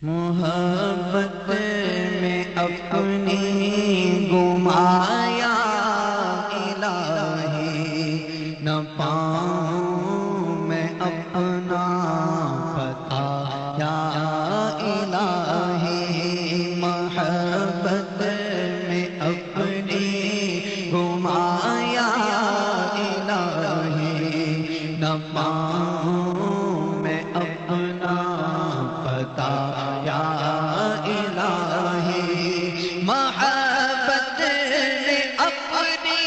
محبت میں اپنی گمایا الہی، نہ پاؤں میں اپنا پتا یا الہی۔ محبت میں اپنی گمایا الہی، نہ پاؤں میں اپنا پتا یا الہی۔ محبت میں اپنی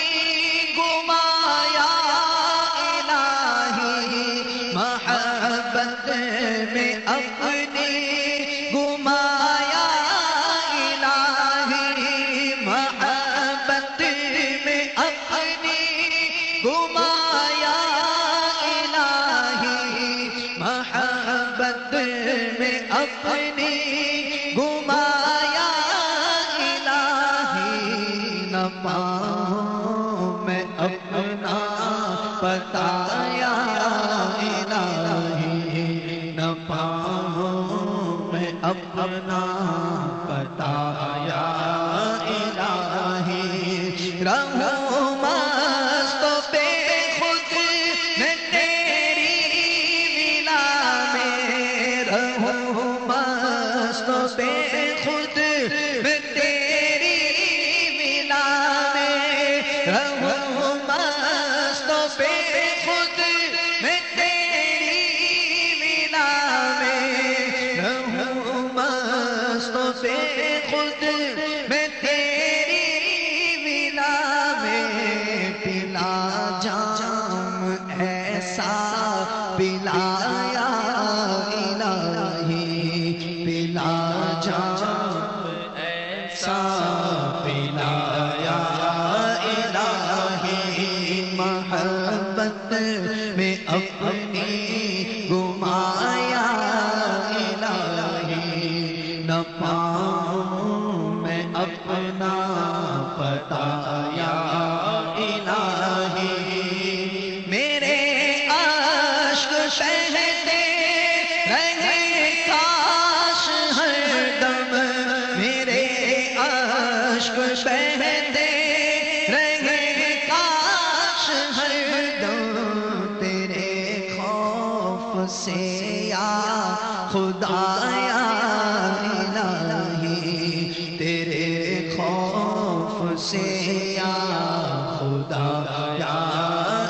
گمایا الہی، محبت میں اپنی گمایا الہی، محبت میں اپنی گمایا الہی، محبت میں اپنی گمایا الہی، نہ پاؤں میں اپنا پتا یا الہی، نہ پاؤں میں اپنا پتا یا الہی۔ رہوں مست و بے خود میں تیری ولا میں، رہوں مست و بے خود میں تیری ولا میں، رہوں مست و بے خود میں تیری ولا میں، رہوں مست و بے خود میں تیری ولا میں۔ پلا جام ایسا پلایا الہی، پلا جام ایسا پلایا الہی۔ محبت میں اپنی گمایا الہی، نہ پاؤں میں اپنا پتا یا الہی۔ میرے اشک بہتے رہے کاش ہر دم، میرے اشک بہتے رہے کاش ہر دم، تیرے خوف سے یا خدایا الہی، تیرے خوف سے یا خدایا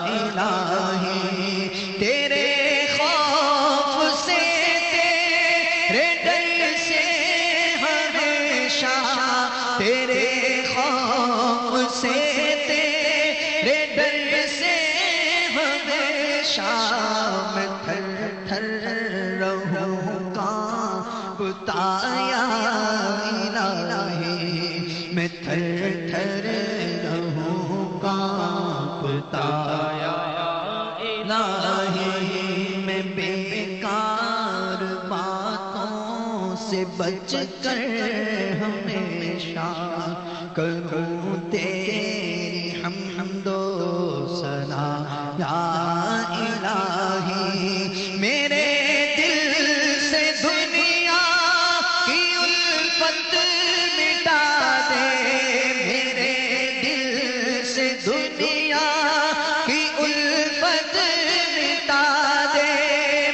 الہی، تیرے خوف سے تیرے ڈر سے ہمیشہ، تیرے خوف سے تیرے ڈر سے ہمیشہ، میں تھر تھر رہوں کانپتا یا الہی، میں تھر تھر رہوں کانپتا یا الہی۔ میں بیکار باتوں سے بچ کر ہمیشہ کروں تیری حمد و ثنا یا الہی۔ میرے دل سے دنیا کی الفت مٹا دے، میرے دل سے دنیا کی الفت مٹا دے،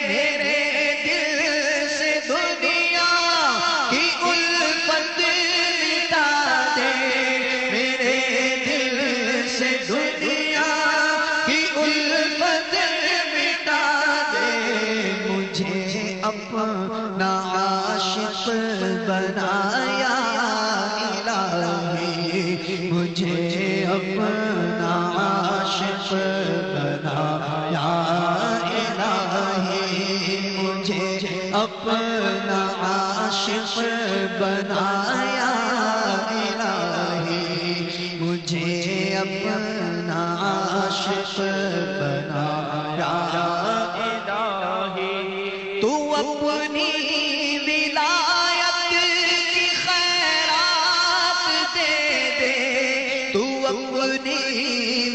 میرے دل سے دنیا کی الفت مٹا دے، میرے دل سے دنیا کی الفت مٹا دے۔ مجھے اپنا عاشق بنایا الہی، مجھے اپنا عاشق بنایا الہی، مجھے اپنا عاشق بنایا الہی، مجھے اپنا عاشق بنایا الہی۔ تو اپنی ولایت کی خیرات دے دے، تو اپنی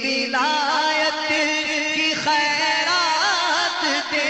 ولایت کی خیرات دے